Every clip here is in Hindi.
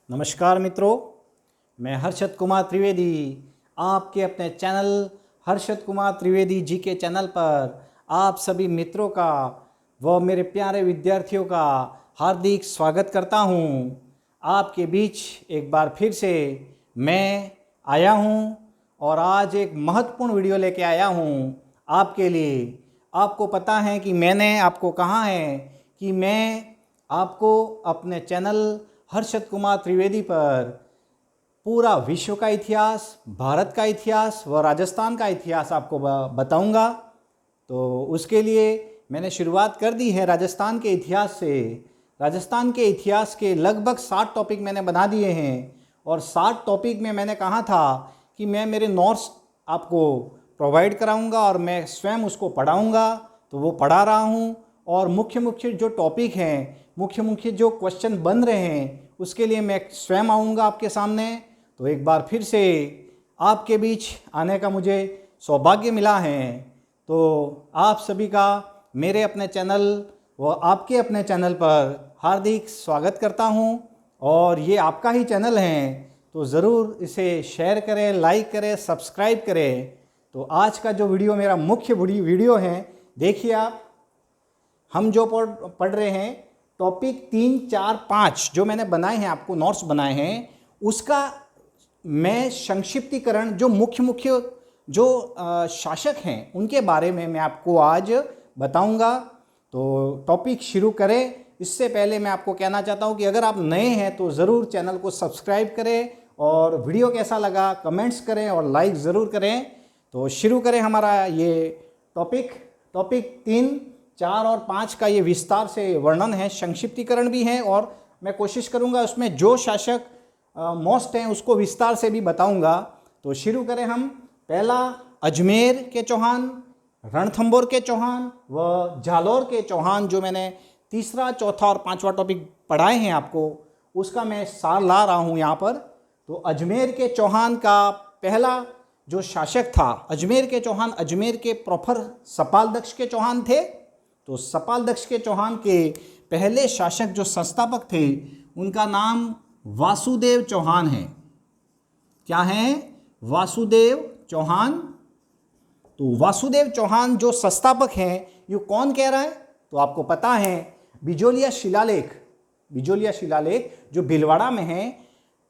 नमस्कार मित्रों, मैं हर्षद कुमार त्रिवेदी आपके अपने चैनल हर्षद कुमार त्रिवेदी जी के चैनल पर आप सभी मित्रों का व मेरे प्यारे विद्यार्थियों का हार्दिक स्वागत करता हूं। आपके बीच एक बार फिर से मैं आया हूं और आज एक महत्वपूर्ण वीडियो लेके आया हूं आपके लिए। आपको पता है कि मैंने आपको कहा है कि मैं आपको अपने चैनल हर्षद कुमार त्रिवेदी पर पूरा विश्व का इतिहास, भारत का इतिहास व राजस्थान का इतिहास आपको बताऊंगा। तो उसके लिए मैंने शुरुआत कर दी है राजस्थान के इतिहास से। राजस्थान के इतिहास के लगभग 60 टॉपिक मैंने बना दिए हैं और 60 टॉपिक में मैंने कहा था कि मैं मेरे नोट्स आपको प्रोवाइड कराऊंगा और मैं स्वयं उसको पढ़ाऊंगा। तो वो पढ़ा रहा हूँ और मुख्य मुख्य जो टॉपिक हैं, मुख्य मुख्य जो क्वेश्चन बन रहे हैं, उसके लिए मैं स्वयं आऊँगा आपके सामने। तो एक बार फिर से आपके बीच आने का मुझे सौभाग्य मिला है। तो आप सभी का मेरे अपने चैनल व आपके अपने चैनल पर हार्दिक स्वागत करता हूं। और ये आपका ही चैनल है तो ज़रूर इसे शेयर करें, लाइक करें, सब्सक्राइब करें। तो आज का जो वीडियो मेरा मुख्य वीडियो है, देखिए आप, हम जो पढ़ रहे हैं टॉपिक 3, 4, 5 जो मैंने बनाए हैं, आपको नोट्स बनाए हैं, उसका मैं संक्षिप्तीकरण, जो मुख्य मुख्य जो शासक हैं उनके बारे में मैं आपको आज बताऊंगा। तो टॉपिक शुरू करें इससे पहले मैं आपको कहना चाहता हूं कि अगर आप नए हैं तो ज़रूर चैनल को सब्सक्राइब करें और वीडियो कैसा लगा कमेंट्स करें और लाइक ज़रूर करें। तो शुरू करें हमारा ये टॉपिक 3, 4 और 5 का ये विस्तार से वर्णन है, संक्षिप्तीकरण भी है और मैं कोशिश करूंगा उसमें जो शासक मोस्ट हैं उसको विस्तार से भी बताऊंगा। तो शुरू करें हम। पहला अजमेर के चौहान, रणथंभौर के चौहान व जालौर के चौहान, जो मैंने तीसरा, चौथा और 5वां टॉपिक पढ़ाए हैं आपको, उसका मैं सार ला रहा हूँ यहाँ पर। तो अजमेर के चौहान का पहला जो शासक था, अजमेर के चौहान, अजमेर के प्रॉपर सपालदक्ष के चौहान थे। तो सपालदक्ष के चौहान के पहले शासक जो संस्थापक थे उनका नाम वासुदेव चौहान है। क्या है? वासुदेव चौहान। तो वासुदेव चौहान जो संस्थापक हैं, ये कौन कह रहा है? तो आपको पता है बिजोलिया शिलालेख जो भीलवाड़ा में है,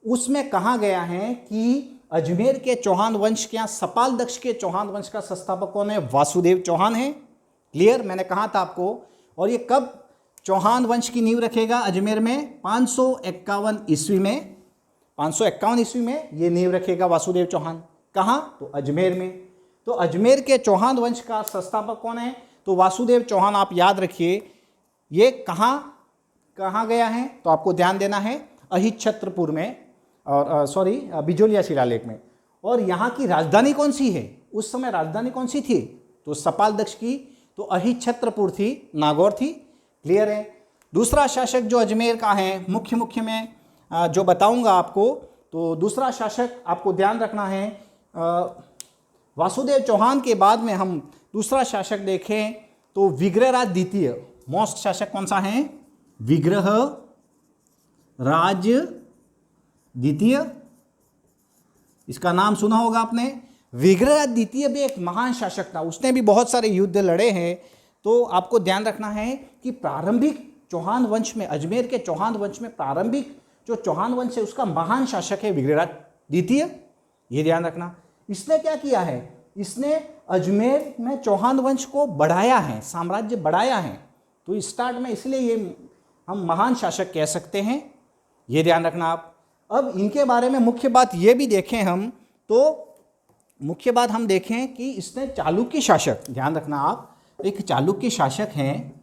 उसमें कहा गया है कि अजमेर के चौहान वंश के यहाँ सपालदक्ष के चौहान वंश का संस्थापक कौन है? वासुदेव चौहान है। क्लियर? मैंने कहा था आपको। और ये कब चौहान वंश की नींव रखेगा अजमेर में? 551 ईस्वी में। 551 ईस्वी में ये नींव रखेगा वासुदेव चौहान। कहाँ? तो अजमेर में। तो अजमेर के चौहान वंश का संस्थापक कौन है? तो वासुदेव चौहान। आप याद रखिए ये कहाँ गया है, तो आपको ध्यान देना है अहिच्छत्रपुर में, और बिजोलिया शिलालेख में। और यहाँ की राजधानी कौन सी है? उस समय राजधानी कौन सी थी? तो सपालदक्ष की तो अहिच्छत्रपुर थी, नागौर थी। क्लियर है? दूसरा शासक जो अजमेर का है, मुख्य में जो बताऊंगा आपको, तो दूसरा शासक आपको ध्यान रखना है, वासुदेव चौहान के बाद में हम दूसरा शासक देखें तो विग्रहराज द्वितीय। मोस्ट शासक कौन सा है? विग्रहराज द्वितीय। इसका नाम सुना होगा आपने। विग्रहराज द्वितीय भी एक महान शासक था, उसने भी बहुत सारे युद्ध लड़े हैं। तो आपको ध्यान रखना है कि प्रारंभिक चौहान वंश में, अजमेर के चौहान वंश में प्रारंभिक जो चौहान वंश है उसका महान शासक है विग्रहराज द्वितीय। ये ध्यान रखना। इसने क्या किया है? इसने अजमेर में चौहान वंश को बढ़ाया है, साम्राज्य बढ़ाया है। तो स्टार्ट में इसलिए ये हम महान शासक कह सकते हैं। ये ध्यान रखना आप। अब इनके बारे में मुख्य बात ये भी देखें हम, तो मुख्य बात हम देखें कि इसने चालुक्य शासक, ध्यान रखना आप, एक चालुक्य शासक हैं।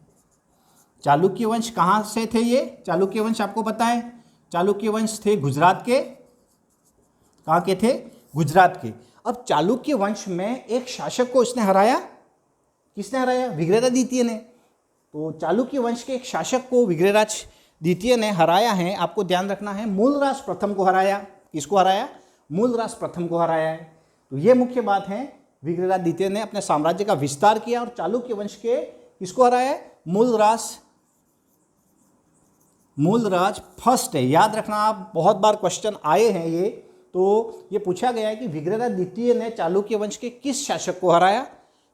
चालुक्य वंश कहाँ से थे? ये चालुक्य वंश आपको पता है, चालुक्य वंश थे गुजरात के। कहाँ के थे? गुजरात के। अब चालुक्य वंश में एक शासक को इसने हराया। किसने हराया? विग्रहराज द्वितीय ने। तो चालुक्य वंश के एक शासक को विग्रहराज द्वितीय ने हराया है। आपको ध्यान रखना है मूलराज प्रथम को हराया। किसको हराया? मूलराज प्रथम को हराया है। तो ये मुख्य बात है। विग्रहराज द्वितीय ने अपने साम्राज्य का विस्तार किया और चालुक्य वंश के किसको हराया? मूलराज मूलराज फर्स्ट है। याद रखना, आप बहुत बार क्वेश्चन आए हैं ये, तो ये पूछा गया है कि विग्रहराज द्वितीय ने चालुक्य वंश के किस शासक को हराया,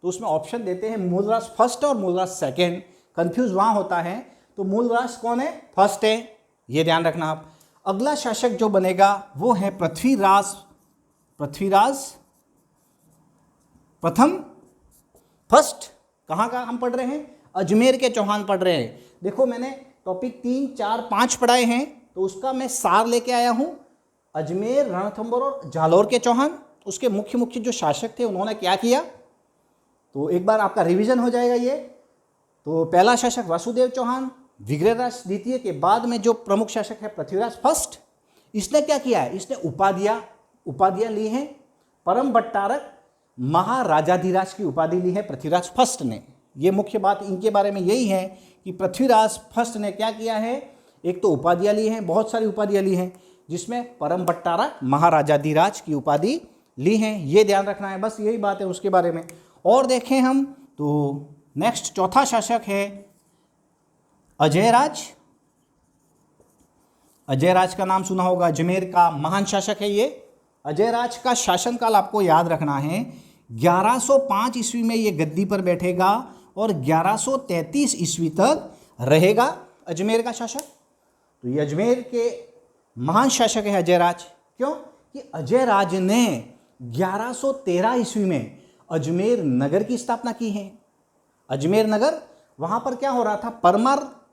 तो उसमें ऑप्शन देते हैं मूलराज फर्स्ट और मूलराज सेकेंड। कंफ्यूज वहाँ होता है, तो मूलराज कौन है? फर्स्ट है, ये ध्यान रखना आप। अगला शासक जो बनेगा वो है पृथ्वीराज प्रथम। फर्स्ट कहाँ का हम पढ़ रहे हैं? अजमेर के चौहान पढ़ रहे हैं। देखो मैंने टॉपिक 3, 4, 5 पढ़ाए हैं, तो उसका मैं सार लेके आया हूँ। अजमेर, रणथंभौर और जालौर के चौहान, उसके मुख्य मुख्य जो शासक थे उन्होंने क्या किया, तो एक बार आपका रिवीजन हो जाएगा ये। तो पहला शासक वासुदेव चौहान, विग्रहराज द्वितीय के बाद में जो प्रमुख शासक है पृथ्वीराज फर्स्ट। इसने क्या किया है? इसने उपाधियाँ ली हैं। परम बट्टारक महाराजाधिराज की उपाधि ली है पृथ्वीराज फर्स्ट ने। ये मुख्य बात इनके बारे में यही है कि पृथ्वीराज फर्स्ट ने क्या किया है, एक तो उपाधियाँ ली हैं, बहुत सारी उपाधियाँ ली हैं, जिसमें परम बट्टारक महाराजाधिराज की उपाधि ली हैं। ये ध्यान रखना है, बस यही बात है उसके बारे में। और देखें हम तो नेक्स्ट चौथा शासक है अजयराज। अजयराज का नाम सुना होगा, अजमेर का महान शासक है ये। अजयराज का शासनकाल आपको याद रखना है, 1105 ईस्वी में ये गद्दी पर बैठेगा और 1133 ईस्वी तक रहेगा अजमेर का शासक। तो ये अजमेर के महान शासक है अजयराज। क्यों? कि अजयराज ने 1113 ईस्वी में अजमेर नगर की स्थापना की है। अजमेर नगर, वहाँ पर क्या हो रहा था,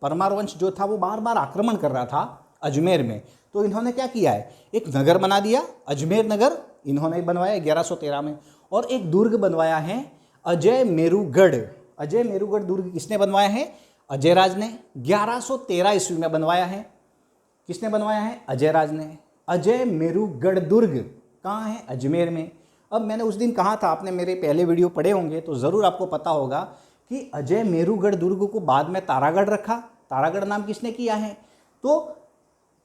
परमार वंश जो था वो बार बार आक्रमण कर रहा था अजमेर में। तो इन्होंने क्या किया है, एक नगर बना दिया, अजमेर नगर इन्होंने बनवाया 1113 में। और एक दुर्ग बनवाया है अजय मेरुगढ़। अजय मेरुगढ़ दुर्ग किसने बनवाया है? अजयराज ने। 1113 ईस्वी में बनवाया है। किसने बनवाया है? अजयराज ने। अजय मेरुगढ़ दुर्ग कहाँ है? अजमेर में। अब मैंने उस दिन कहा था, आपने मेरे पहले वीडियो पढ़े होंगे तो ज़रूर आपको पता होगा कि अजय मेरुगढ़ दुर्ग को बाद में तारागढ़ रखा। तारागढ़ नाम किसने किया है? तो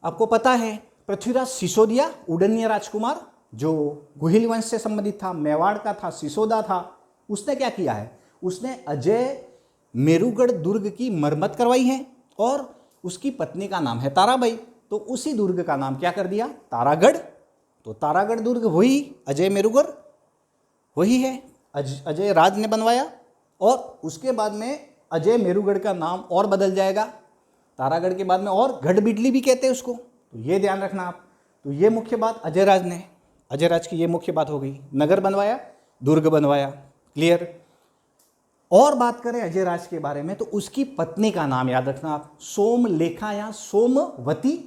आपको पता है पृथ्वीराज सिसोदिया, उडन्य राजकुमार जो गुहिल वंश से संबंधित था, मेवाड़ का था, सिसोदा था, उसने क्या किया है, उसने अजय मेरुगढ़ दुर्ग की मरम्मत करवाई है और उसकी पत्नी का नाम है ताराबाई। तो उसी दुर्ग का नाम क्या कर दिया? तारागढ़। तो तारागढ़ दुर्ग वही अजय मेरुगढ़ वही है, अजय राज ने बनवाया। और उसके बाद में अजय मेरुगढ़ का नाम और बदल जाएगा, तारागढ़ के बाद में और गढ़ बिडली भी कहते हैं उसको। तो ये ध्यान रखना आप। तो ये मुख्य बात अजयराज ने, अजयराज की ये मुख्य बात हो गई, नगर बनवाया, दुर्ग बनवाया। क्लियर? और बात करें अजयराज के बारे में तो उसकी पत्नी का नाम याद रखना आप, सोमलेखा या सोमवती,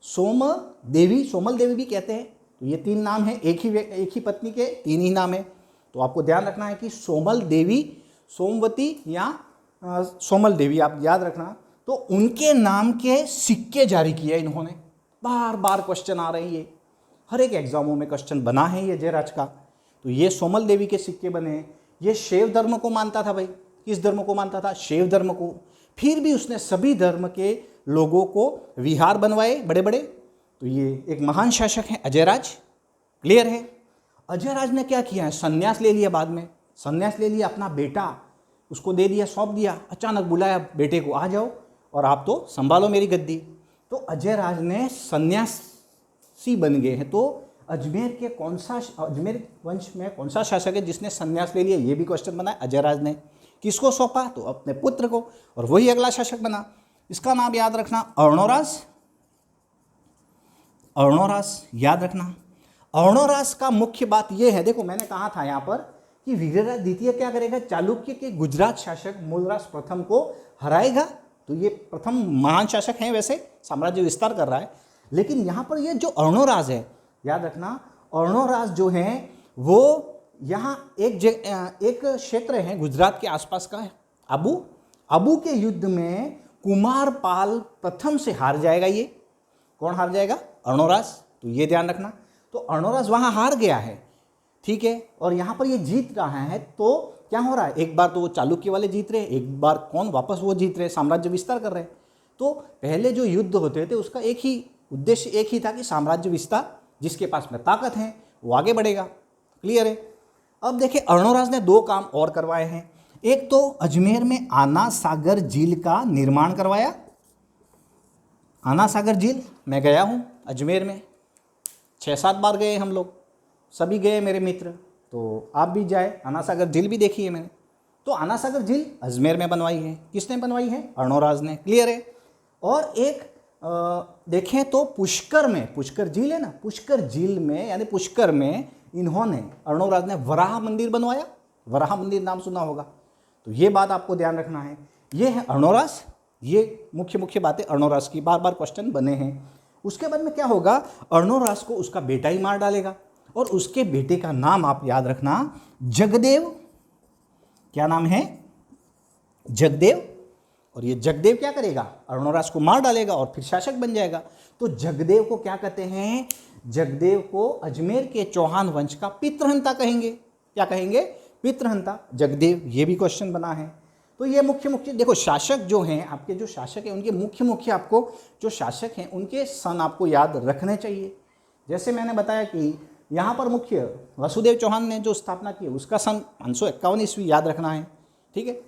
सोमल देवी भी कहते हैं। तो ये 3 नाम है, एक ही पत्नी के 3 ही नाम है। तो आपको ध्यान रखना है कि सोमल देवी, सोमवती या सोमल देवी, आप याद रखना। तो उनके नाम के सिक्के जारी किए इन्होंने। बार बार क्वेश्चन आ रहे हैं, ये हर एक एग्जामों में क्वेश्चन बना है ये अजयराज का। तो ये सोमल देवी के सिक्के बने हैं। ये शैव धर्म को मानता था भाई। किस धर्म को मानता था? शैव धर्म को। फिर भी उसने सभी धर्म के लोगों को विहार बनवाए बड़े बड़े। तो ये एक महान शासक है अजयराज। क्लियर है? अजयराज ने क्या किया है, संन्यास ले लिया। बाद में संन्यास ले लिया, अपना बेटा उसको दे दिया, सौंप दिया। अचानक बुलाया बेटे को, आ जाओ और आप तो संभालो मेरी गद्दी। तो अजयराज ने सन्यासी बन गए हैं। तो अजमेर वंश में कौन सा शासक है जिसने संन्यास ले लिया, ये भी क्वेश्चन बना है। अजयराज ने किसको सौंपा? तो अपने पुत्र को, और वही अगला शासक बना। इसका नाम याद रखना, अर्णोराज। अर्णोराज याद रखना। अर्णोराज का मुख्य बात यह है, देखो मैंने कहा था यहाँ पर कि विग्रहराज द्वितीय क्या करेगा, चालुक्य के गुजरात शासक मूलराज प्रथम को हराएगा। तो ये प्रथम महान शासक हैं, वैसे साम्राज्य विस्तार कर रहा है। लेकिन यहाँ पर ये जो अर्णोराज है, याद रखना, अर्णोराज जो हैं वो यहाँ एक क्षेत्र है गुजरात के आसपास का है, अबू के युद्ध में कुमारपाल प्रथम से हार जाएगा। ये कौन हार जाएगा? अर्णोराज। तो ये ध्यान रखना। तो अर्णोराज वहाँ हार गया है, ठीक है, और यहाँ पर ये जीत रहा है। तो क्या हो रहा है, एक बार तो वो चालुक्य वाले जीत रहे, एक बार कौन वापस वो जीत रहे, साम्राज्य विस्तार कर रहे। तो पहले जो युद्ध होते थे उसका एक ही उद्देश्य एक ही था कि साम्राज्य विस्तार, जिसके पास में ताकत है वो आगे बढ़ेगा। क्लियर है? अब देखिए अर्णोराज ने 2 काम और करवाए हैं। एक तो अजमेर में आना सागर झील का निर्माण करवाया। आना सागर झील मैं गया हूँ अजमेर में, 6-7 बार गए हम लोग, सभी गए मेरे मित्र, तो आप भी जाए। आना सागर झील भी देखी है मैंने। तो आना सागर झील अजमेर में बनवाई है। किसने बनवाई है? अर्णोराज ने। क्लियर है। और एक देखें तो पुष्कर में, पुष्कर झील है ना, पुष्कर झील में यानी पुष्कर में इन्होंने, अर्णोराज ने वराह मंदिर बनवाया। वराह मंदिर नाम सुना होगा। तो ये बात आपको ध्यान रखना है। ये है अर्णोराज। ये मुख्य मुख्य बातें अर्णोराज की, बार बार क्वेश्चन बने हैं। उसके बाद में क्या होगा, अर्णोराज को उसका बेटा ही मार डालेगा, और उसके बेटे का नाम आप याद रखना, जगदेव। क्या नाम है? जगदेव। और ये जगदेव क्या करेगा? अर्णोराज को मार डालेगा और फिर शासक बन जाएगा। तो जगदेव को क्या कहते हैं? जगदेव को अजमेर के चौहान वंश का पितृहंता कहेंगे। क्या कहेंगे? पितृहंता जगदेव। ये भी क्वेश्चन बना है। तो ये मुख्य मुख्य देखो, शासक जो हैं आपके, जो शासक हैं उनके मुख्य मुख्य आपको जो शासक हैं उनके सन आपको याद रखने चाहिए। जैसे मैंने बताया कि यहाँ पर मुख्य वसुदेव चौहान ने जो स्थापना की उसका सन 551 ईस्वी याद रखना है। ठीक है।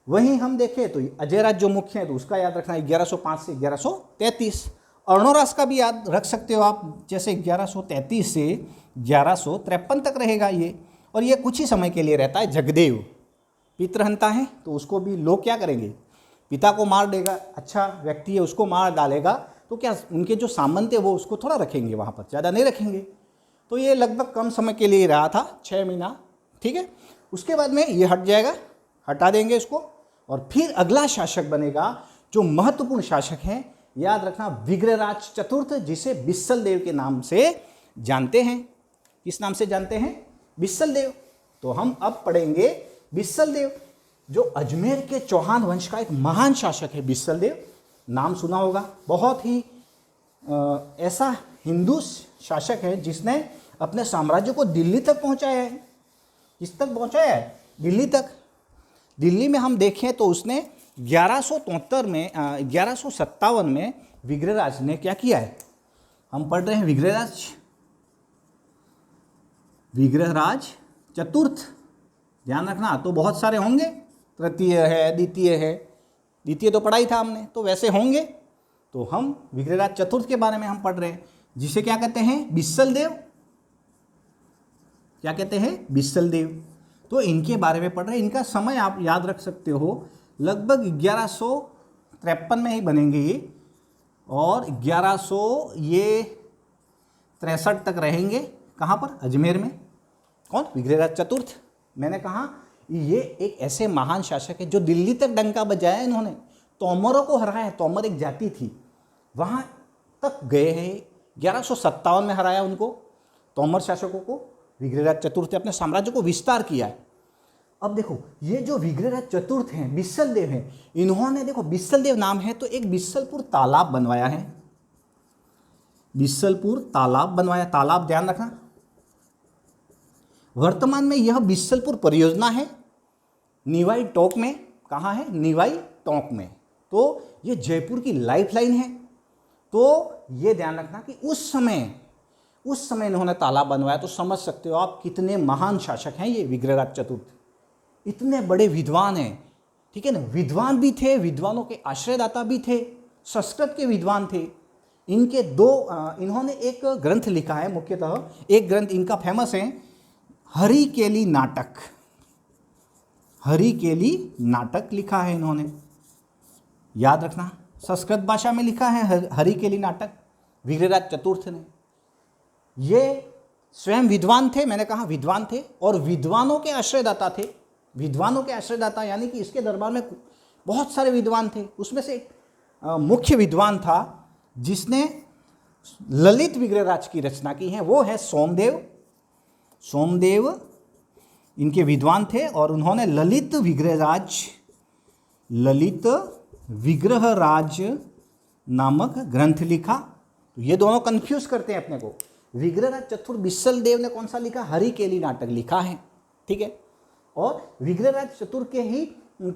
वहीं हम देखें तो अजयराज जो मुख्य है तो उसका याद रखना है 1105 से 1133। अर्णोराज का भी याद रख सकते हो आप, जैसे 1133 से 1153 तक रहेगा ये, और ये कुछ ही समय के लिए रहता है। जगदेव पितृहंता है, तो उसको भी लोग क्या करेंगे? पिता को मार देगा, अच्छा व्यक्ति है उसको मार डालेगा, तो क्या उनके जो सामंत है वो उसको थोड़ा रखेंगे वहाँ पर, ज़्यादा नहीं रखेंगे। तो ये लगभग कम समय के लिए रहा था, 6 महीना। ठीक है। उसके बाद में ये हट जाएगा, हटा देंगे इसको, और फिर अगला शासक बनेगा जो महत्वपूर्ण शासक है, याद रखना, विग्रहराज चतुर्थ, जिसे बिस्सल देव के नाम से जानते हैं। किस नाम से जानते हैं? बिस्सल देव। तो हम अब पढ़ेंगे बिस्सल देव, जो अजमेर के चौहान वंश का एक महान शासक है। बिस्सल देव नाम सुना होगा। बहुत ही ऐसा हिंदू शासक है जिसने अपने साम्राज्य को दिल्ली तक पहुंचाया है। किस तक पहुंचाया है? दिल्ली तक। दिल्ली में हम देखें तो उसने 1173 में 1157 में विग्रहराज ने क्या किया है? हम पढ़ रहे हैं विग्रहराज चतुर्थ। ध्यान रखना। तो बहुत सारे होंगे, तृतीय है, द्वितीय है, द्वितीय तो पढ़ा ही था हमने, तो वैसे होंगे। तो हम विग्रहराज चतुर्थ के बारे में हम पढ़ रहे हैं, जिसे क्या कहते हैं? बिस्सल देव। क्या कहते हैं? बिस्सल देव। तो इनके बारे में पढ़ रहे हैं। इनका समय आप याद रख सकते हो, लगभग 1153 में ही बनेंगे ये, और 1163 तक रहेंगे। कहाँ पर? अजमेर में। कौन? विग्रहराज चतुर्थ। मैंने कहा ये एक ऐसे महान शासक है जो दिल्ली तक डंका बजाया इन्होंने, तोमरों को हराया। तोमर एक जाति थी, वहाँ तक गए हैं। 1157 में हराया उनको, तोमर शासकों को। विग्रहराज चतुर्थ ने अपने साम्राज्य को विस्तार किया है। अब देखो, ये जो विग्रहराज चतुर्थ हैं, बिस्सल देव हैं, इन्होंने देखो बिस्सल देव नाम है तो एक बिस्सलपुर तालाब बनवाया है। बिस्सलपुर तालाब बनवाया। तालाब ध्यान रखना। वर्तमान में यह बिस्सलपुर परियोजना है निवाई टोंक में। कहाँ है? निवाई टोंक में। तो ये जयपुर की लाइफलाइन है। तो ये ध्यान रखना कि उस समय इन्होंने तालाब बनवाया। तो समझ सकते हो आप कितने महान शासक हैं ये विग्रहराज चतुर्थ। इतने बड़े विद्वान हैं। ठीक है ना? विद्वान भी थे, विद्वानों के आश्रयदाता भी थे, संस्कृत के विद्वान थे। इनके इन्होंने एक ग्रंथ लिखा है, मुख्यतः एक ग्रंथ इनका फेमस है, हरिकेली नाटक। हरिकेली नाटक लिखा है इन्होंने, याद रखना। संस्कृत भाषा में लिखा है हरिकेली नाटक, विग्रहराज चतुर्थ ने। ये स्वयं विद्वान थे, मैंने कहा विद्वान थे, और विद्वानों के आश्रयदाता थे। विद्वानों के आश्रयदाता यानी कि इसके दरबार में बहुत सारे विद्वान थे। उसमें से एक मुख्य विद्वान था जिसने ललित विग्रहराज की रचना की है, वो है सोमदेव। सोमदेव इनके विद्वान थे और उन्होंने ललित विग्रहराज नामक ग्रंथ लिखा। तो ये दोनों कंफ्यूज करते हैं अपने को। विग्रहराज चतुर्थ बिस्सल देव ने कौन सा लिखा? हरिकेली नाटक लिखा है। ठीक है। और विग्रहराज चतुर्थ के ही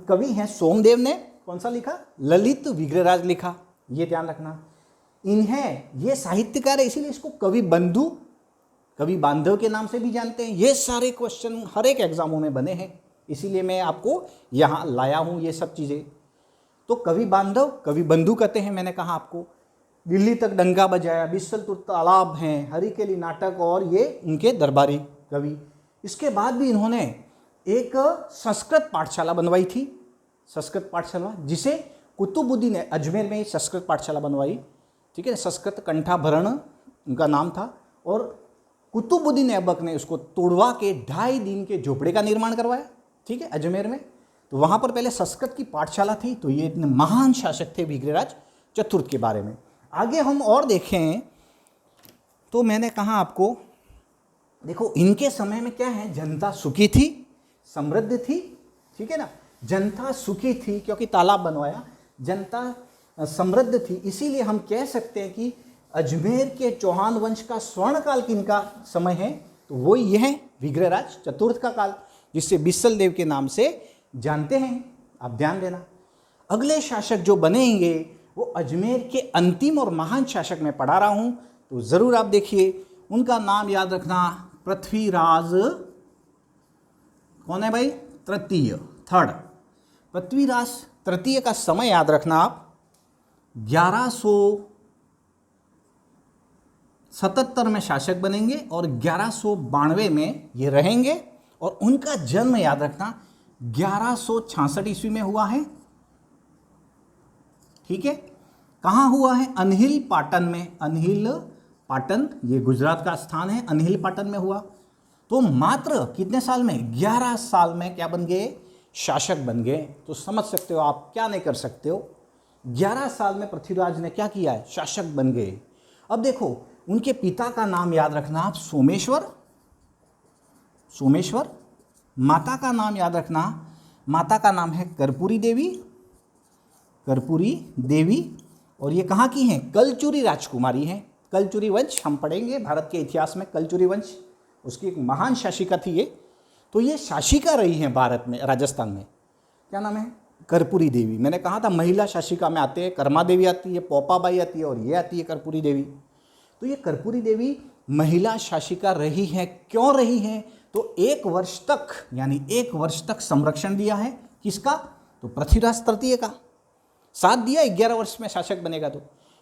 कवि हैं सोमदेव ने कौन सा लिखा? ललित विग्रहराज लिखा। ये ध्यान रखना। ये साहित्यकार है, इसीलिए इसको कवि बांधव के नाम से भी जानते हैं। ये सारे क्वेश्चन हर एक एग्जामों में बने हैं, इसीलिए मैं आपको यहाँ लाया हूँ ये सब चीज़ें। तो कवि बांधव, कवि बंधु कहते हैं, मैंने कहा आपको। दिल्ली तक डंका बजाया, बिस्सलपुर तालाब हैं, हरिकेली नाटक और ये इनके दरबारी कवि। इसके बाद भी इन्होंने एक संस्कृत पाठशाला बनवाई थी, संस्कृत पाठशाला, जिसे कुतुबुद्दीन ने अजमेर में ही संस्कृत पाठशाला बनवाई, ठीक है। संस्कृत कंठाभरण उनका नाम था, और कुतुबुद्दीन ऐबक ने उसको तोड़वा के 2.5 दिन के झोपड़े का निर्माण करवाया, ठीक है, अजमेर में। तो वहाँ पर पहले संस्कृत की पाठशाला थी। तो ये इतने महान शासक थे विग्रहराज चतुर्थ के बारे में। आगे हम और देखें तो मैंने कहा आपको, देखो इनके समय में क्या है, जनता सुखी थी, समृद्ध थी, ठीक है ना। जनता सुखी थी क्योंकि तालाब बनवाया, जनता समृद्ध थी, इसीलिए हम कह सकते हैं कि अजमेर के चौहान वंश का स्वर्णकाल किनका समय है, तो वो ये है विग्रहराज चतुर्थ का काल, जिससे बिस्सल देव के नाम से जानते हैं। आप ध्यान देना, अगले शासक जो बनेंगे वो अजमेर के अंतिम और महान शासक मैं पढ़ा रहा हूं, तो जरूर आप देखिए। उनका नाम याद रखना, पृथ्वीराज, कौन है भाई, तृतीय, थर्ड। पृथ्वीराज तृतीय का समय याद रखना आप, 1177 में शासक बनेंगे और 1192 में ये रहेंगे। और उनका जन्म याद रखना 1166 ईस्वी में हुआ है, ठीक है। कहाँ हुआ है, अनहिल पाटन में। अनहिल पाटन ये गुजरात का स्थान है, अनहिल पाटन में हुआ। तो मात्र कितने साल में, 11 साल में क्या बन गए, शासक बन गए। तो समझ सकते हो आप क्या नहीं कर सकते हो, 11 साल में पृथ्वीराज ने क्या किया है, शासक बन गए। अब देखो उनके पिता का नाम याद रखना आप, सोमेश्वर, सोमेश्वर। माता का नाम याद रखना, माता का नाम है कर्पूरी देवी, कर्पूरी देवी। और ये कहाँ की हैं, कलचुरी राजकुमारी हैं। कलचुरी वंश हम पढ़ेंगे भारत के इतिहास में, कलचुरी वंश उसकी एक महान शासिका थी ये। तो ये शासिका रही हैं भारत में, राजस्थान में। क्या नाम है, कर्पूरी देवी। मैंने कहा था महिला शासिका में आते हैं, कर्मा देवी आती है, पोपाबाई आती है, और ये आती है कर्पूरी देवी। तो ये कर्पूरी देवी महिला शासिका रही हैं। क्यों रही हैं, तो 1 वर्ष तक, यानी 1 वर्ष तक संरक्षण दिया है, किसका, तो पृथ्वीराज तृतीय का साथ दिया। 11 वर्ष में शासक बनेगा। तो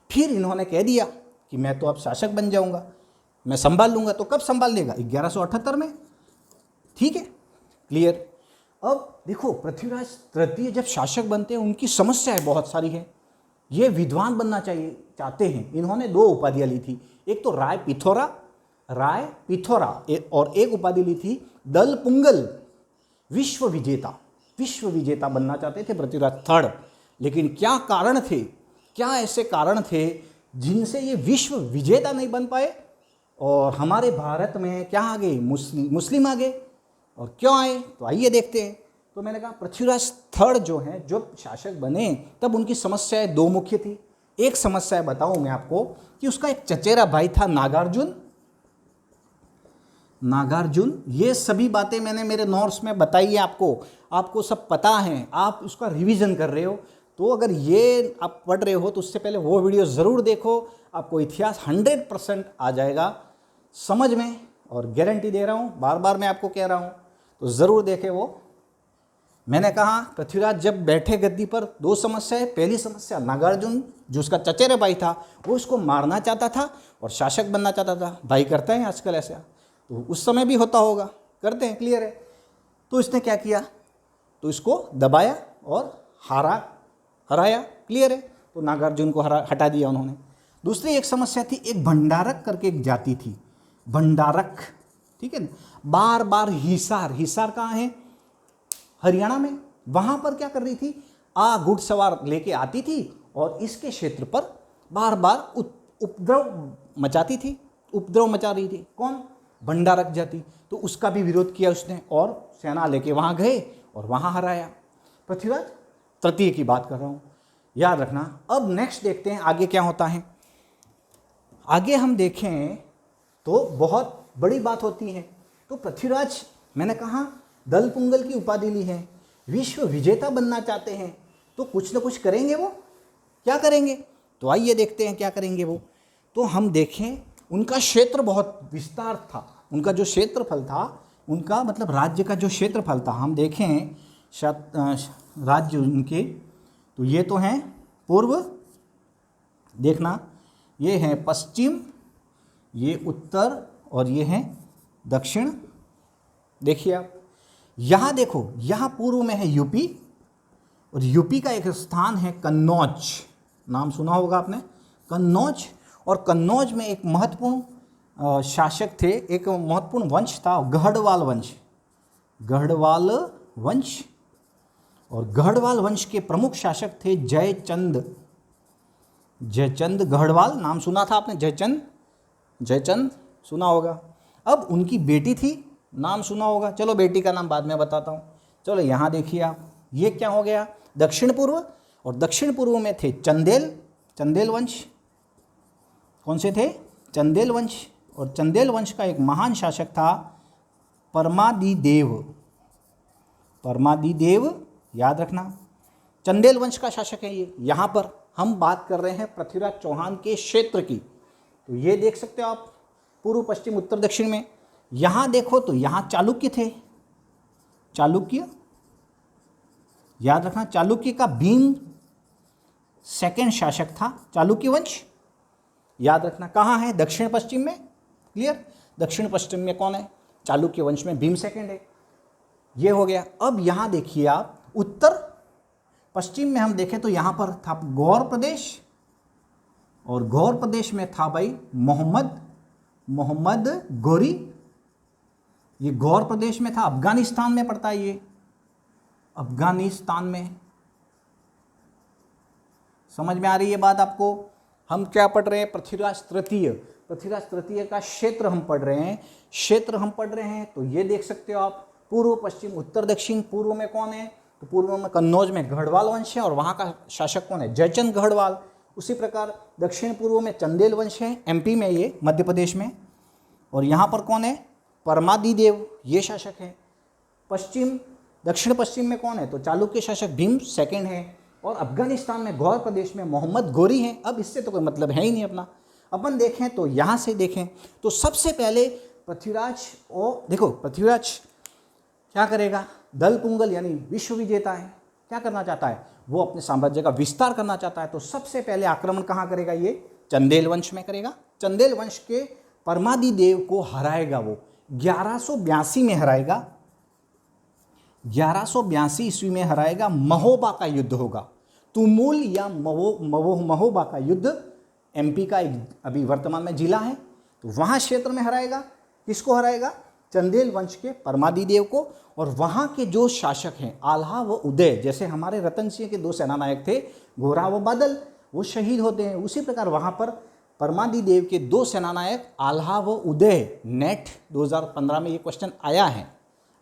फिर इन्होंने कह दिया कि मैं तो अब शासक बन जाऊंगा, मैं संभाल लूंगा। तो कब संभाल लेगा, 1178 में, ठीक है, क्लियर। अब देखो पृथ्वीराज तृतीय जब शासक बनते हैं, उनकी समस्याएं बहुत सारी हैं। ये विद्वान बनना चाहते हैं। इन्होंने 2 उपाधियां ली थी, एक तो राय पिथौरा, और एक उपाधि ली थी दल पुंगल, विश्व विजेता। विश्व विजेता बनना चाहते थे पृथ्वीराज थर्ड। लेकिन क्या कारण थे, क्या ऐसे कारण थे जिनसे ये विश्व विजेता नहीं बन पाए, और हमारे भारत में क्या आ गए, मुस्लिम आ गए। और क्यों आए, तो आइए देखते हैं। तो मैंने कहा पृथ्वीराज थर्ड जो हैं, जो शासक बने, तब उनकी समस्याएं 2 मुख्य थी। एक समस्या बताऊं मैं आपको कि उसका एक चचेरा भाई था नागार्जुन। नागार्जुन, ये सभी बातें मैंने मेरे नोट्स में बताई है आपको, आपको सब पता है, आप उसका रिवीजन कर रहे हो। तो अगर ये आप पढ़ रहे हो तो उससे पहले वो वीडियो ज़रूर देखो, आपको इतिहास 100% आ जाएगा समझ में, और गारंटी दे रहा हूँ, बार बार मैं आपको कह रहा हूँ, तो ज़रूर देखें वो। मैंने कहा पृथ्वीराज जब बैठे गद्दी पर 2 समस्याएं। पहली समस्या, नागार्जुन जो उसका चचेरा भाई था, वो उसको मारना चाहता था और शासक बनना चाहता था। भाई करते हैं आजकल ऐसा, तो उस समय भी होता होगा, करते हैं, क्लियर है। तो इसने क्या किया, तो इसको दबाया और हराया, क्लियर है। तो नागार्जुन को हटा दिया उन्होंने। दूसरी एक समस्या थी, एक भंडारक करके एक जाति थी, भंडारक, ठीक है। बार बार हिसार कहाँ है, हरियाणा में। वहाँ पर क्या कर रही थी, घुड़सवार लेके आती थी और इसके क्षेत्र पर बार बार उपद्रव मचा रही थी। कौन, भंडारक जाति। तो उसका भी विरोध किया उसने और सेना लेके वहाँ गए और वहाँ हराया। पृथ्वीराज तृतीय की बात कर रहा हूँ, याद रखना। अब नेक्स्ट देखते हैं आगे क्या होता है। आगे हम देखें तो बहुत बड़ी बात होती है। तो पृथ्वीराज, मैंने कहा दल पुंगल की उपाधि ली है, विश्व विजेता बनना चाहते हैं, तो कुछ न कुछ करेंगे वो। क्या करेंगे, तो आइए देखते हैं क्या करेंगे वो। तो हम देखें, उनका क्षेत्र बहुत विस्तार था, उनका जो क्षेत्रफल था, उनका मतलब राज्य का जो क्षेत्रफल था, हम देखें राज्य उनके, तो ये तो हैं पूर्व, देखना ये हैं पश्चिम, ये उत्तर और ये हैं दक्षिण। देखिए आप यहाँ देखो, यहाँ पूर्व में है यूपी और यूपी का एक स्थान है कन्नौज, नाम सुना होगा आपने, कन्नौज। और कन्नौज में एक महत्वपूर्ण शासक थे, एक महत्वपूर्ण वंश था गढ़वाल वंश, गढ़वाल वंश। और गढ़वाल वंश के प्रमुख शासक थे जयचंद, जयचंद गढ़वाल, नाम सुना था आपने, जयचंद, जयचंद सुना होगा। अब उनकी बेटी थी, नाम सुना होगा, चलो बेटी का नाम बाद में बताता हूँ। चलो यहाँ देखिए आप, ये क्या हो गया, दक्षिण पूर्व, और दक्षिण पूर्व में थे चंदेल, चंदेल वंश। कौन से थे, चंदेल वंश। और चंदेल वंश का एक महान शासक था परमादिदेव, परमादिदेव याद रखना, चंदेल वंश का शासक है ये। यहाँ पर हम बात कर रहे हैं पृथ्वीराज चौहान के क्षेत्र की, तो ये देख सकते हो आप पूर्व पश्चिम उत्तर दक्षिण में। यहाँ देखो तो यहाँ चालुक्य थे, चालुक्य याद रखना, चालुक्य का भीम सेकंड शासक था, चालुक्य वंश याद रखना। कहाँ है, दक्षिण पश्चिम में, क्लियर, दक्षिण पश्चिम में कौन है, चालुक्य वंश में भीम सेकंड है, ये हो गया। अब यहाँ देखिए आप उत्तर पश्चिम में हम देखें तो यहाँ पर था गौर प्रदेश, और गौर प्रदेश में था भाई मोहम्मद गोरी, ये गौर प्रदेश में था, अफगानिस्तान में पड़ता है ये, अफगानिस्तान में। समझ में आ रही है बात आपको। हम क्या पढ़ रहे हैं, पृथ्वीराज तृतीय, पृथ्वीराज तृतीय का क्षेत्र हम पढ़ रहे हैं, क्षेत्र हम पढ़ रहे हैं। तो ये देख सकते हो आप पूर्व पश्चिम उत्तर दक्षिण। पूर्व में कौन है, तो पूर्व में कन्नौज में गढ़वाल वंश है और वहाँ का शासक कौन है, जयचंद गढ़वाल। उसी प्रकार दक्षिण पूर्व में चंदेल वंश है, एमपी में, ये मध्य प्रदेश में। और यहाँ पर कौन है, परमादिदेव, ये शासक है। पश्चिम दक्षिण पश्चिम में कौन है, तो चालुक्य शासक भीम सेकंड है। और अफगानिस्तान में गौर प्रदेश में मोहम्मद गोरी हैं। अब इससे तो कोई मतलब है ही नहीं अपना। अपन देखें तो यहाँ से देखें तो सबसे पहले पृथ्वीराज, और देखो पृथ्वीराज क्या करेगा, दल पुंगल यानी विश्व विजेता है, क्या करना चाहता है, वो अपने साम्राज्य का विस्तार करना चाहता है। तो सबसे पहले आक्रमण कहाँ करेगा, ये चंदेल वंश में करेगा। चंदेल वंश के परमादिदेव को हराएगा, वो 1182 में हराएगा, 1182 ईस्वी में हराएगा। महोबा का युद्ध होगा, तुमुल या महोबा का युद्ध, एमपी का एक अभी वर्तमान में जिला है, तो वहाँ क्षेत्र में हराएगा। किसको हराएगा, चंदेल वंश के परमादिदेव को। और वहाँ के जो शासक हैं आल्हा व उदय, जैसे हमारे रतन सिंह के दो सेनानायक थे गोरा व बादल, वो शहीद होते हैं, उसी प्रकार वहाँ पर परमादिदेव के दो सेनानायक आल्हा व उदय, नेट 2015 में ये क्वेश्चन आया है,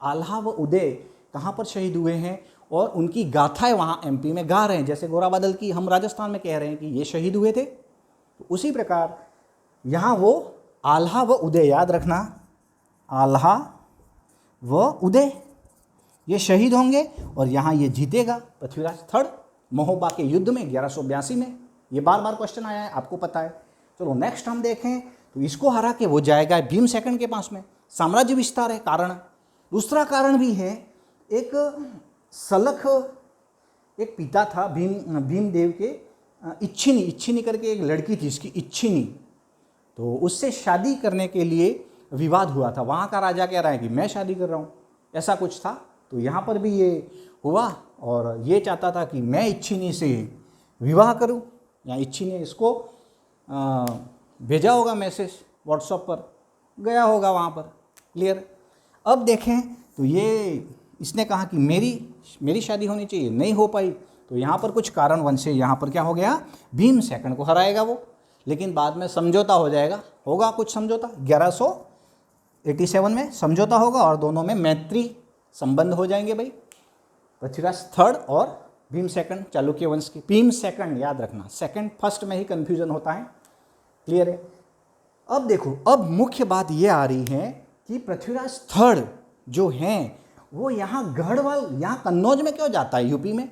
आल्हा व उदय कहाँ पर शहीद हुए हैं और उनकी गाथाएं वहाँ एमपी में गा रहे हैं। जैसे गोरा बादल की हम राजस्थान में कह रहे हैं कि ये शहीद हुए थे, तो उसी प्रकार यहाँ वो आल्हा व उदय, याद रखना, आल्हा व उदय ये शहीद होंगे और यहाँ ये जीतेगा पृथ्वीराज थर्ड महोबा के युद्ध में 1182 में। ये बार बार क्वेश्चन आया है, आपको पता है। चलो नेक्स्ट हम देखें तो इसको हरा के वो जाएगा भीम सेकंड के पास में। साम्राज्य विस्तार है कारण। दूसरा कारण भी है, एक सलख एक पिता था भीमदेव के, इच्छिनी करके एक लड़की थी इसकी, इच्छिनी, तो उससे शादी करने के लिए विवाद हुआ था। वहाँ का राजा कह रहा है कि मैं शादी कर रहा हूँ, ऐसा कुछ था। तो यहाँ पर भी ये हुआ और ये चाहता था कि मैं इच्छिनी से विवाह करूँ, या इच्छिनी इसको भेजा होगा मैसेज व्हाट्सएप पर, गया होगा वहाँ पर, क्लियर। अब देखें तो ये इसने कहा कि मेरी शादी होनी चाहिए, नहीं हो पाई, तो यहाँ पर कुछ कारणवश से यहाँ पर क्या हो गया, भीम सेकंड को हराएगा वो। लेकिन बाद में समझौता हो जाएगा, होगा कुछ समझौता, 1187 में समझौता होगा और दोनों में मैत्री संबंध हो जाएंगे भाई, पृथ्वीराज थर्ड और भीम सेकंड चालुक्य वंश की। भीम सेकंड याद रखना, सेकंड फर्स्ट में ही कन्फ्यूजन होता है, क्लियर है। अब देखो, अब मुख्य बात ये आ रही है कि पृथ्वीराज थर्ड जो हैं वो यहाँ गढ़वाल, यहाँ कन्नौज में क्यों जाता है यूपी में,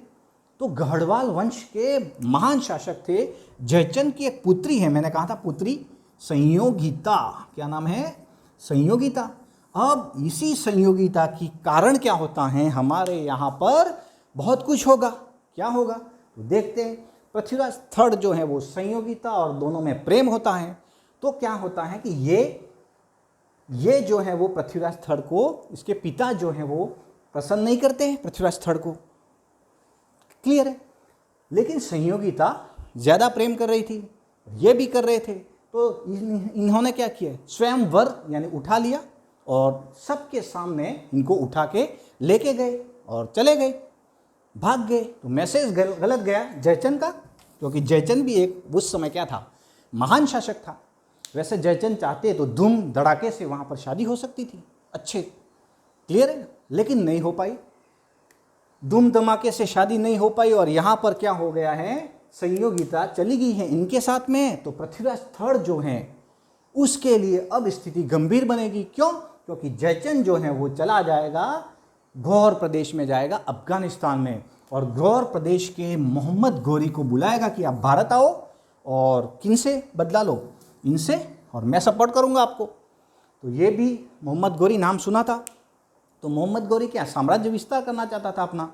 तो गढ़वाल वंश के महान शासक थे जयचंद की एक पुत्री है, मैंने कहा था पुत्री, संयोगिता, क्या नाम है, संयोगिता। अब इसी संयोगिता की कारण क्या होता है, हमारे यहाँ पर बहुत कुछ होगा, क्या होगा तो देखते हैं। पृथ्वीराज थर्ड जो है वो संयोगिता और दोनों में प्रेम होता है। तो क्या होता है कि ये जो है वो पृथ्वीराज थर्ड को, इसके पिता जो है वो पसंद नहीं करते हैं पृथ्वीराज थर्ड को, क्लियर है। लेकिन संयोगिता ज़्यादा प्रेम कर रही थी, ये भी कर रहे थे, तो इन्होंने क्या किया, स्वयं वर यानी उठा लिया और सबके सामने इनको उठा के लेके गए और चले गए, भाग गए। तो मैसेज गलत गया जयचंद का, क्योंकि जयचंद भी एक उस समय क्या था, महान शासक था। वैसे जयचंद चाहते तो धूम धड़ाके से वहाँ पर शादी हो सकती थी, अच्छे, क्लियर है, लेकिन नहीं हो पाई, धूम धमाके से शादी नहीं हो पाई। और यहाँ पर क्या हो गया है, संयोगिता चली गई है इनके साथ में। तो पृथ्वीराज थर्ड जो है उसके लिए अब स्थिति गंभीर बनेगी। क्यों? क्योंकि जयचंद जो है वो चला जाएगा गौर प्रदेश में, जाएगा अफगानिस्तान में, और गौर प्रदेश के मोहम्मद गोरी को बुलाएगा कि आप भारत आओ और किनसे बदला लो, इनसे, और मैं सपोर्ट करूंगा आपको। तो ये भी मोहम्मद गोरी नाम सुना था। तो मोहम्मद गोरी क्या साम्राज्य विस्तार करना चाहता था अपना,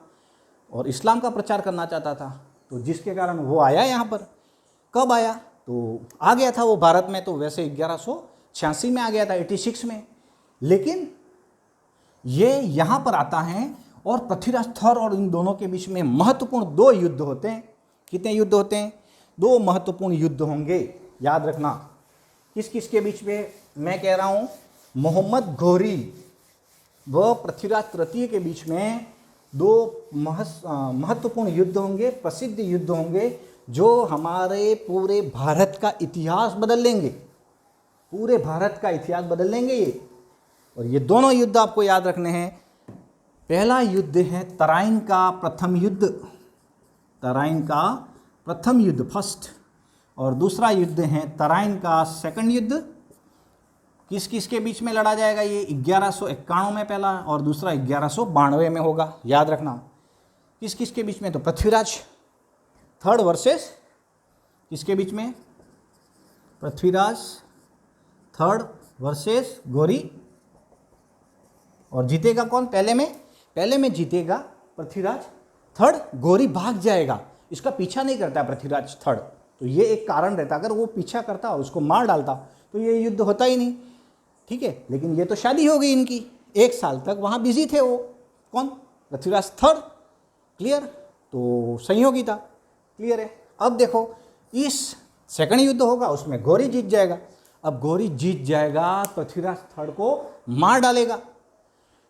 और इस्लाम का प्रचार करना चाहता था। तो जिसके कारण वो आया यहाँ पर। कब आया? तो आ गया था वो भारत में, तो वैसे 1186 में आ गया था, 86 में। लेकिन ये यहाँ पर आता है और पृथ्वीराज थर्ड और इन दोनों के बीच में महत्वपूर्ण 2 युद्ध होते हैं। कितने युद्ध होते हैं? 2 महत्वपूर्ण युद्ध होंगे, याद रखना। किस किस के बीच में? मैं कह रहा हूँ मोहम्मद घोरी व पृथ्वीराज तृतीय के बीच में 2 महत्वपूर्ण युद्ध होंगे, प्रसिद्ध युद्ध होंगे, जो हमारे पूरे भारत का इतिहास बदल लेंगे, पूरे भारत का इतिहास बदल लेंगे ये। और ये दोनों युद्ध आपको याद रखने हैं। पहला युद्ध है तराइन का प्रथम युद्ध, तराइन का प्रथम युद्ध फर्स्ट, और दूसरा युद्ध है तराइन का सेकंड युद्ध। किस किस के बीच में लड़ा जाएगा? ये 1191 में पहला, और दूसरा 1192 में होगा, याद रखना। किस किस के बीच में? तो पृथ्वीराज थर्ड वर्सेस किसके बीच में? पृथ्वीराज थर्ड वर्सेस गोरी। और जीतेगा कौन? पहले में जीतेगा पृथ्वीराज थर्ड, गोरी भाग जाएगा, इसका पीछा नहीं करता पृथ्वीराज थर्ड। तो ये एक कारण रहता, अगर वो पीछा करता और उसको मार डालता तो ये युद्ध होता ही नहीं, ठीक है। लेकिन ये तो शादी हो गई इनकी, 1 साल तक वहाँ बिजी थे वो, कौन? Prithviraj third, clear. तो संयोगिता, क्लियर है। अब देखो इस सेकंड युद्ध होगा, उसमें गौरी जीत जाएगा। अब गौरी जीत जाएगा, पृथ्वीराज थर्ड को मार डालेगा,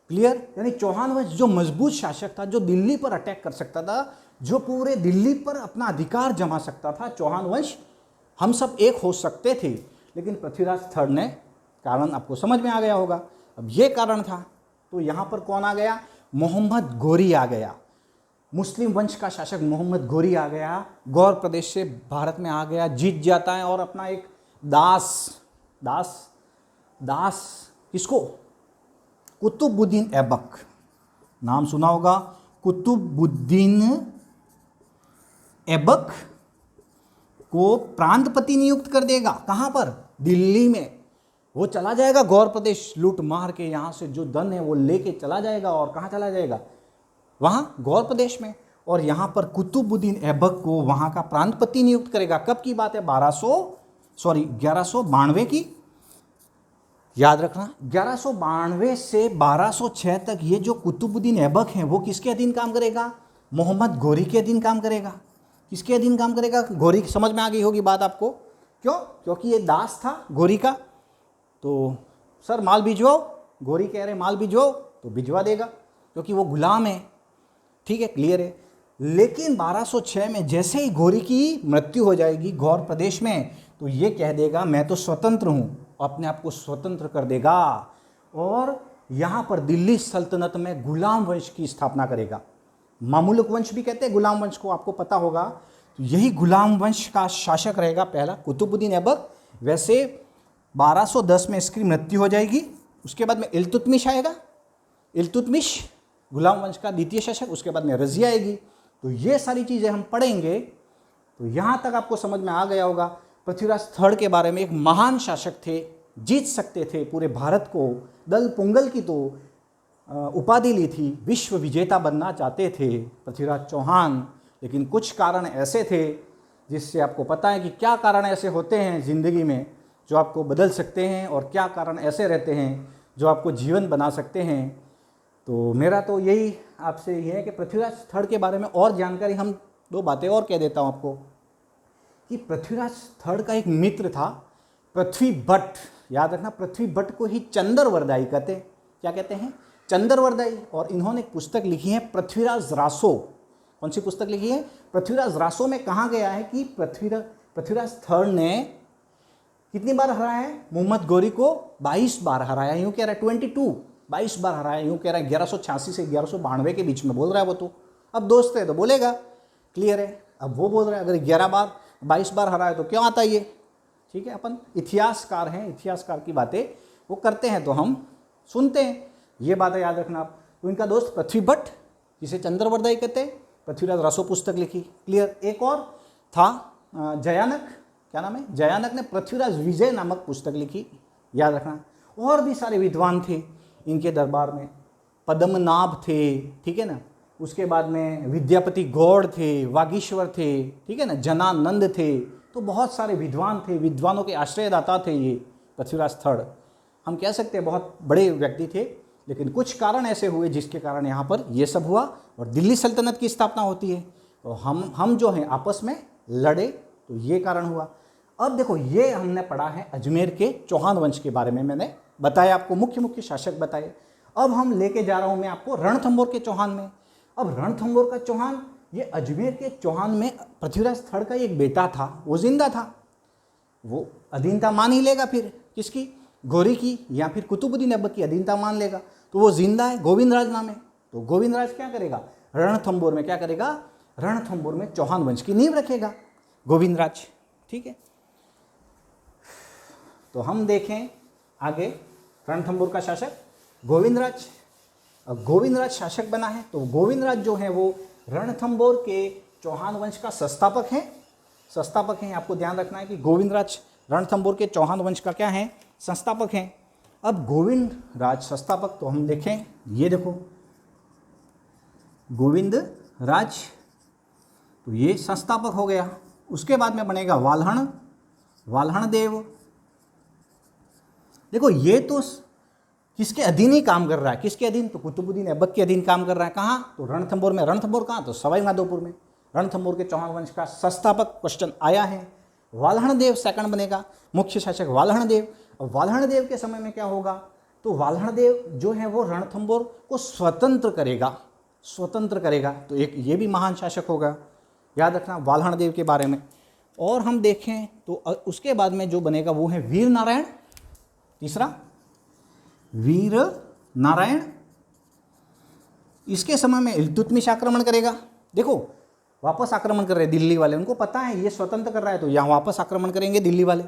क्लियर। यानी चौहान वंश जो मजबूत शासक था, जो दिल्ली पर अटैक कर सकता था, जो पूरे दिल्ली पर अपना अधिकार जमा सकता था, चौहान वंश, हम सब एक हो सकते थे। लेकिन पृथ्वीराज थर्ड ने, कारण आपको समझ में आ गया होगा। अब ये कारण था, तो यहाँ पर कौन आ गया? मोहम्मद गोरी आ गया, मुस्लिम वंश का शासक मोहम्मद गोरी आ गया, गौर प्रदेश से भारत में आ गया, जीत जाता है, और अपना एक दास किसको? कुतुबुद्दीन ऐबक, नाम सुना होगा, कुतुबुद्दीन ऐबक को प्रांतपति नियुक्त कर देगा। कहाँ पर? दिल्ली में। वो चला जाएगा गौर प्रदेश, लूट मार के यहाँ से जो धन है वो लेके चला जाएगा, और कहाँ चला जाएगा? वहाँ गौर प्रदेश में। और यहाँ पर कुतुबुद्दीन ऐबक को वहाँ का प्रांतपति नियुक्त करेगा। कब की बात है? 1192 की, याद रखना। 1192 से 1206 तक ये जो कुतुबुद्दीन ऐबक हैं वो किसके अधीन काम करेगा? मोहम्मद गोरी के अधीन काम करेगा। किसके अधीन काम करेगा? गोरी। समझ में आ गई होगी बात आपको। क्यों? क्योंकि ये दास था गोरी का। तो सर माल भिजवाओ, गोरी कह रहे माल भिजवाओ, तो भिजवा देगा, क्योंकि वो गुलाम है, ठीक है, क्लियर है। लेकिन 1206 में जैसे ही गोरी की मृत्यु हो जाएगी गौर प्रदेश में, तो ये कह देगा मैं तो स्वतंत्र हूँ, अपने आप को स्वतंत्र कर देगा, और यहाँ पर दिल्ली सल्तनत में गुलाम वंश की स्थापना करेगा। मामुलुक वंश भी कहते हैं गुलाम वंश को, आपको पता होगा। तो यही गुलाम वंश का शासक रहेगा पहला, कुतुबुद्दीन ऐबक। वैसे 1210 में इसकी मृत्यु हो जाएगी। उसके बाद में इल्तुतमिश आएगा, इल्तुतमिश गुलाम वंश का द्वितीय शासक। उसके बाद में रजिया आएगी। तो ये सारी चीज़ें हम पढ़ेंगे। तो यहाँ तक आपको समझ में आ गया होगा पृथ्वीराज थर्ड के बारे में। एक महान शासक थे, जीत सकते थे पूरे भारत को। दल पुंगल की तो उपाधि ली थी, विश्व विजेता बनना चाहते थे पृथ्वीराज चौहान। लेकिन कुछ कारण ऐसे थे जिससे आपको पता है कि क्या कारण ऐसे होते हैं ज़िंदगी में जो आपको बदल सकते हैं और क्या कारण ऐसे रहते हैं जो आपको जीवन बना सकते हैं। तो मेरा तो यही आपसे ये है कि पृथ्वीराज थर्ड के बारे में और जानकारी, हम दो बातें और कह देता हूँ आपको कि पृथ्वीराज थर्ड का एक मित्र था पृथ्वी भट्ट। याद रखना, पृथ्वी भट्ट को ही चंद्रवरदाई कहते हैं। क्या कहते हैं? चंद्रवरदाई। और इन्होंने एक पुस्तक लिखी है पृथ्वीराज रासो। कौन सी पुस्तक लिखी है? पृथ्वीराज रासो में कहा गया है कि पृथ्वीराज थर्ड ने कितनी बार हराया है? मोहम्मद गौरी को 22 बार हराया। यूँ कह रहा है 22 बार हराया। यूँ कह रहा है 1186 से 1192 के बीच में बोल रहा है वो। तो अब दोस्त है तो बोलेगा, क्लियर है। अब वो बोल रहा है अगर 22 बार हराया तो क्यों आता ये? ठीक है, अपन इतिहासकार हैं, इतिहासकार की बातें वो करते हैं तो हम सुनते हैं। ये बातें याद रखना आप। तो इनका दोस्त पृथ्वी भट्ट, जिसे चंद्रवरदाई कहते हैं, पृथ्वीराज रासो पुस्तक लिखी, क्लियर। एक और था जयानक, क्या नाम है? जयानक ने पृथ्वीराज विजय नामक पुस्तक लिखी, याद रखना। और भी सारे विद्वान थे इनके दरबार में, पद्मनाभ थे, ठीक है ना। उसके बाद में विद्यापति गौड़ थे, वागीश्वर थे, ठीक है ना, जनानंद थे। तो बहुत सारे विद्वान थे, विद्वानों के आश्रयदाता थे ये पृथ्वीराज थर्ड। हम कह सकते हैं बहुत बड़े व्यक्ति थे, लेकिन कुछ कारण ऐसे हुए जिसके कारण यहाँ पर ये सब हुआ और दिल्ली सल्तनत की स्थापना होती है। तो हम जो हैं आपस में लड़े, तो ये कारण हुआ। अब देखो, ये हमने पढ़ा है अजमेर के चौहान वंश के बारे में, मैंने बताया आपको, मुख्य मुख्य शासक बताए। अब हम लेके जा रहा हूँ मैं आपको रणथंभौर के चौहान में। अब रणथंभौर का चौहान, ये अजमेर के चौहान में पृथ्वीराज थर्ड का एक बेटा था, वो जिंदा था। वो अधीनता मान ही लेगा फिर, किसकी? गौरी की, या फिर कुतुबुद्दीन ऐबक की अधीनता मान लेगा। तो वो जिंदा है, गोविंदराज नाम है। तो गोविंदराज क्या करेगा? रणथंभौर में क्या करेगा? रणथंभौर में चौहान वंश की नींव रखेगा गोविंदराज, ठीक है। तो हम देखें आगे, रणथंभौर का शासक गोविंदराज। अब गोविंदराज शासक बना है, तो गोविंदराज जो है वो रणथंभौर के चौहान वंश का संस्थापक है। संस्थापक हैं, आपको ध्यान रखना है कि गोविंदराज रणथंभौर के चौहान वंश का क्या है? संस्थापक हैं। अब गोविंदराज संस्थापक, तो हम देखें, ये देखो गोविंदराज, तो ये संस्थापक हो गया। उसके बाद में बनेगा वाल्हण देव। देखो, ये तो किसके अधीन ही काम कर रहा है? किसके अधीन? तो कुतुबुद्दीन ऐबक के अधीन काम कर रहा है। कहाँ? तो रणथंभौर में। रणथंभौर कहाँ? तो सवाई माधोपुर में। रणथंभौर के चौहान वंश का संस्थापक क्वेश्चन आया है। वाल्हण देव सेकंड बनेगा, मुख्य शासक वाल्हण देव। और वाल्हण देव के समय में क्या होगा? तो वाल्हण देव जो है वो रणथंभौर को स्वतंत्र करेगा। तो एक ये भी महान शासक होगा, याद रखना वाल्हण देव के बारे में। और हम देखें तो उसके बाद में जो बनेगा वो है वीर नारायण। तीसरा वीर नारायण, इसके समय में इल्तुतमिश आक्रमण करेगा। देखो, वापस आक्रमण कर रहे हैं दिल्ली वाले, उनको पता है ये स्वतंत्र कर रहा है, तो यहाँ वापस आक्रमण करेंगे दिल्ली वाले,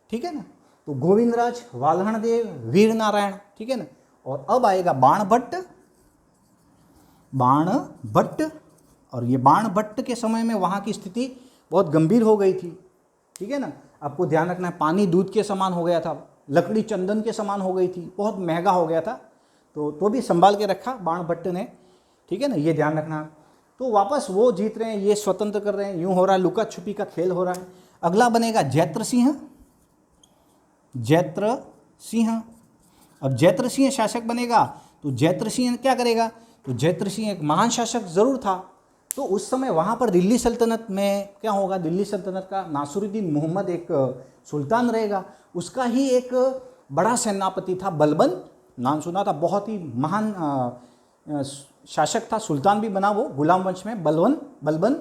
ठीक है ना। तो गोविंदराज, वाल्हण देव, वीर नारायण, ठीक है ना। और अब आएगा बाणभट्ट। और ये बाणभट्ट के समय में वहाँ की स्थिति बहुत गंभीर हो गई थी, ठीक है ना। आपको ध्यान रखना है, पानी दूध के समान हो गया था, लकड़ी चंदन के समान हो गई थी, बहुत महंगा हो गया था। तो भी संभाल के रखा बाणभट्ट ने, ठीक है ना, ये ध्यान रखना। तो वापस वो जीत रहे हैं, ये स्वतंत्र कर रहे हैं, यूँ हो रहा है, लुका छुपी का खेल हो रहा है। अगला बनेगा जैत्र सिंह। अब जैत्र सिंह शासक बनेगा, तो जैत्र सिंह क्या करेगा? तो जैत्र सिंह एक महान शासक जरूर था। तो उस समय वहाँ पर दिल्ली सल्तनत में क्या होगा? दिल्ली सल्तनत का नासिरुद्दीन मोहम्मद एक सुल्तान रहेगा। उसका ही एक बड़ा सेनापति था बलबन, नाम सुना था, बहुत ही महान शासक था, सुल्तान भी बना वो गुलाम वंश में। बलबन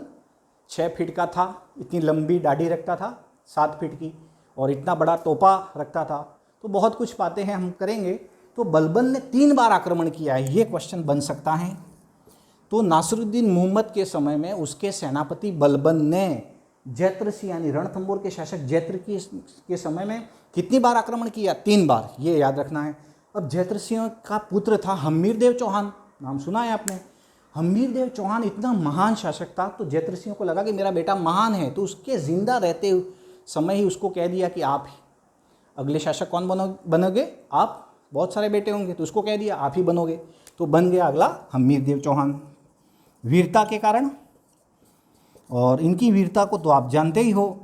6 फीट का था, इतनी लंबी दाढ़ी रखता था 7 फीट की, और इतना बड़ा तोपा रखता था। तो बहुत कुछ बातें हैं, हम करेंगे। तो बलबन ने 3 बार आक्रमण किया है, ये क्वेश्चन बन सकता है। तो नासिरुद्दीन मोहम्मद के समय में उसके सेनापति बलबन ने जैत्र सिंह यानी रणथंभौर के शासक जैत्र के समय में कितनी बार आक्रमण किया? 3 बार, ये याद रखना है। अब जैत्र सिंह का पुत्र था हम्मीरदेव चौहान, नाम सुना है आपने। हम्मीरदेव चौहान इतना महान शासक था, तो जैत्र सिंह को लगा कि मेरा बेटा महान है, तो उसके जिंदा रहते समय ही उसको कह दिया कि आप ही अगले शासक कौन बनोगे? आप, बहुत सारे बेटे होंगे, तो उसको कह दिया आप ही बनोगे। तो बन गया अगला हम्मीरदेव चौहान, वीरता के कारण। और इनकी वीरता को तो आप जानते ही हो।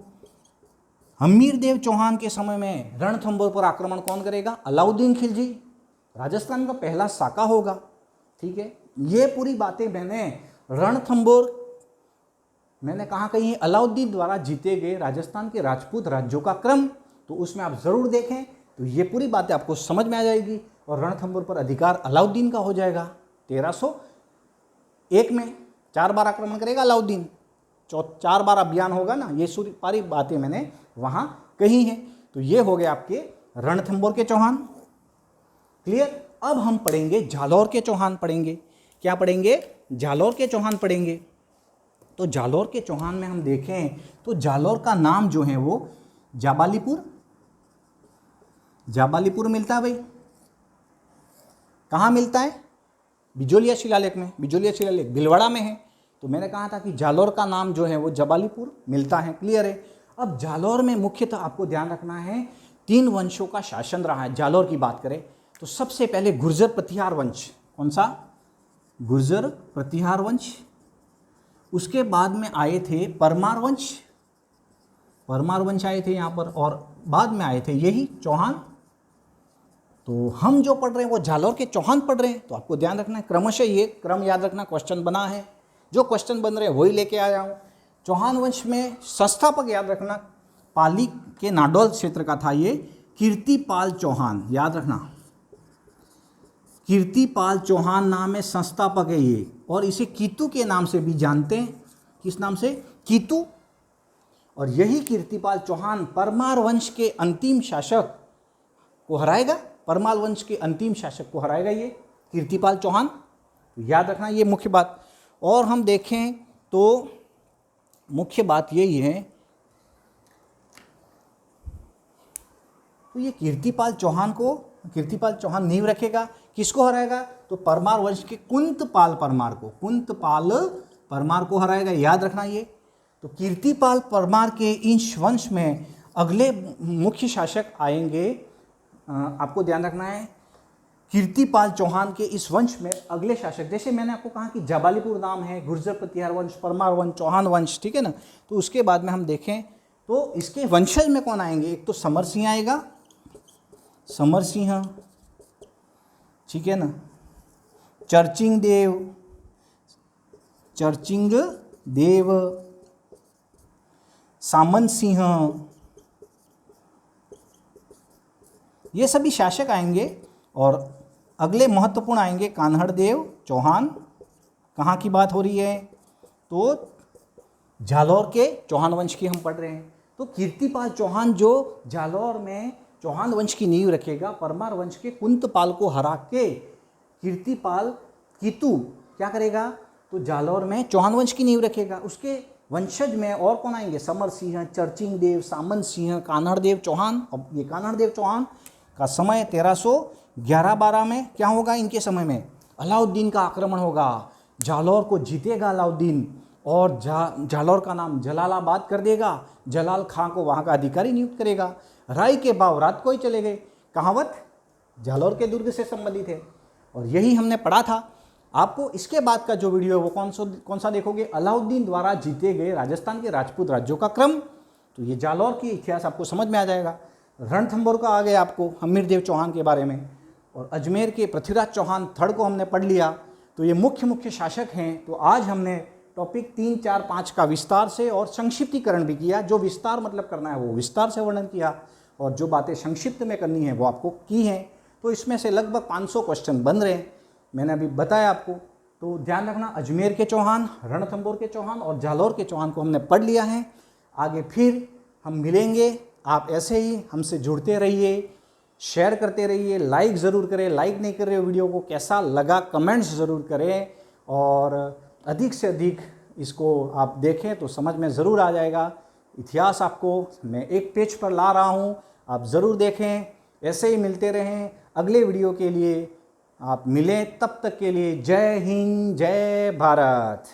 हमीरदेव चौहान के समय में रणथंभौर पर आक्रमण कौन करेगा? अलाउद्दीन खिलजी, राजस्थान का पहला साका होगा। ठीक है, ये पूरी बातें मैंने रणथंभौर मैंने कहाँ कही है? अलाउद्दीन द्वारा जीते गए राजस्थान के राजपूत राज्यों का क्रम, तो उसमें आप ज़रूर देखें तो ये पूरी बातें आपको समझ में आ जाएगी। और रणथंभौर पर अधिकार अलाउद्दीन का हो जाएगा। 1301 में 4 बार आक्रमण करेगा अलाउद्दीन, 4 बार अभियान होगा ना, ये सारी बातें मैंने वहाँ कही हैं। तो ये हो गए आपके रणथंभौर के चौहान। क्लियर? अब हम पढ़ेंगे जालौर के चौहान पढ़ेंगे। क्या पढ़ेंगे? जालौर के चौहान पढ़ेंगे। तो जालौर के चौहान में हम देखें तो जालौर का नाम जो है वो जाबालीपुर मिलता है भाई। कहाँ मिलता है? बिजोलिया शिलालेख में। बिजोलिया शिलालेख भीलवाड़ा में है। तो मैंने कहा था कि जालौर का नाम जो है वो जाबालीपुर मिलता है। क्लियर है? अब जालौर में मुख्यतः आपको ध्यान रखना है 3 वंशों का शासन रहा है। जालौर की बात करें तो सबसे पहले गुर्जर प्रतिहार वंश। कौन सा? गुर्जर प्रतिहार वंश। उसके बाद में आए थे परमार वंश। परमार वंश आए थे यहाँ पर, और बाद में आए थे यही चौहान। तो हम जो पढ़ रहे हैं वो जालौर के चौहान पढ़ रहे हैं। तो आपको ध्यान रखना है, क्रमशः ये क्रम याद रखना। क्वेश्चन बना है, जो क्वेश्चन बन रहे हैं वही लेके आया हूँ। चौहान वंश में संस्थापक याद रखना, पाली के नाडौल क्षेत्र का था ये कीर्तिपाल चौहान। याद रखना, कीर्तिपाल चौहान नाम है, संस्थापक है ये। और इसे कीतू के नाम से भी जानते हैं। किस नाम से? कीतू। और यही कीर्तिपाल चौहान परमार वंश के अंतिम शासक को हराएगा। परमार वंश के अंतिम शासक को हराएगा ये कीर्तिपाल चौहान। तो याद रखना ये मुख्य बात। और हम देखें तो मुख्य बात यही है, तो ये कीर्तिपाल चौहान नींव रखेगा। किसको हराएगा? तो परमार वंश के कुंतपाल परमार को हराएगा। याद रखना ये। तो कीर्तिपाल परमार के इस वंश में अगले मुख्य शासक आएंगे। आपको ध्यान रखना है, कीर्तिपाल चौहान के इस वंश में अगले शासक, जैसे मैंने आपको कहा कि जाबालीपुर नाम है, गुर्जर प्रतिहार वंश, परमार वंश, चौहान वंश। ठीक है ना? तो उसके बाद में हम देखें तो इसके वंशज में कौन आएंगे? एक तो समर सिंह आएगा, समर सिंह। ठीक है ना? चर्चिंग देव, सामंत सिंह, ये सभी शासक आएंगे। और अगले महत्वपूर्ण आएंगे कान्हड़ देव चौहान। कहाँ की बात हो रही है? तो जालौर के चौहान वंश की हम पढ़ रहे हैं। तो कीर्तिपाल चौहान जो जालौर में चौहान वंश की नींव रखेगा, परमार वंश के कुंतपाल को हरा के कीर्तिपाल कीतू क्या करेगा? तो जालौर में चौहान वंश की नींव रखेगा। उसके वंशज में और कौन आएंगे? समर सिंह, चर्चिंग देव, सामंत सिंह, कान्हड़ देव चौहान। अब ये कान्हड़ देव चौहान का समय 1311-12 में क्या होगा? इनके समय में अलाउद्दीन का आक्रमण होगा, जालौर को जीतेगा अलाउद्दीन, और जालौर का नाम जलालाबाद कर देगा। जलाल खां को वहाँ का अधिकारी नियुक्त करेगा। राय के भाव रात को ही चले गए। कहावत जालौर के दुर्ग से संबंधित है, और यही हमने पढ़ा था। आपको इसके बाद का जो वीडियो है वो कौन सा देखोगे? अलाउद्दीन द्वारा जीते गए राजस्थान के राजपूत राज्यों का क्रम। तो ये जालौर की इतिहास आपको समझ में आ जाएगा। रणथंभौर का आ गया आपको हमीरदेव चौहान के बारे में, और अजमेर के पृथ्वीराज चौहान थर्ड को हमने पढ़ लिया। तो ये मुख्य शासक हैं। तो आज हमने टॉपिक 3, 4, 5 का विस्तार से और संक्षिप्तीकरण भी किया। जो विस्तार मतलब करना है वो विस्तार से वर्णन किया, और जो बातें संक्षिप्त में करनी है वो आपको की हैं। तो इसमें से लगभग 500 क्वेश्चन बन रहे हैं, मैंने अभी बताया आपको। तो ध्यान रखना, अजमेर के चौहान, रणथंभौर के चौहान और जालौर के चौहान को हमने पढ़ लिया है। आगे फिर हम मिलेंगे। आप ऐसे ही हमसे जुड़ते रहिए, शेयर करते रहिए, लाइक ज़रूर करें। लाइक नहीं कर रहे हो वीडियो को, कैसा लगा कमेंट्स ज़रूर करें, और अधिक से अधिक इसको आप देखें तो समझ में ज़रूर आ जाएगा। इतिहास आपको मैं एक पेज पर ला रहा हूँ, आप ज़रूर देखें। ऐसे ही मिलते रहें। अगले वीडियो के लिए आप मिलें, तब तक के लिए जय हिंद, जय भारत।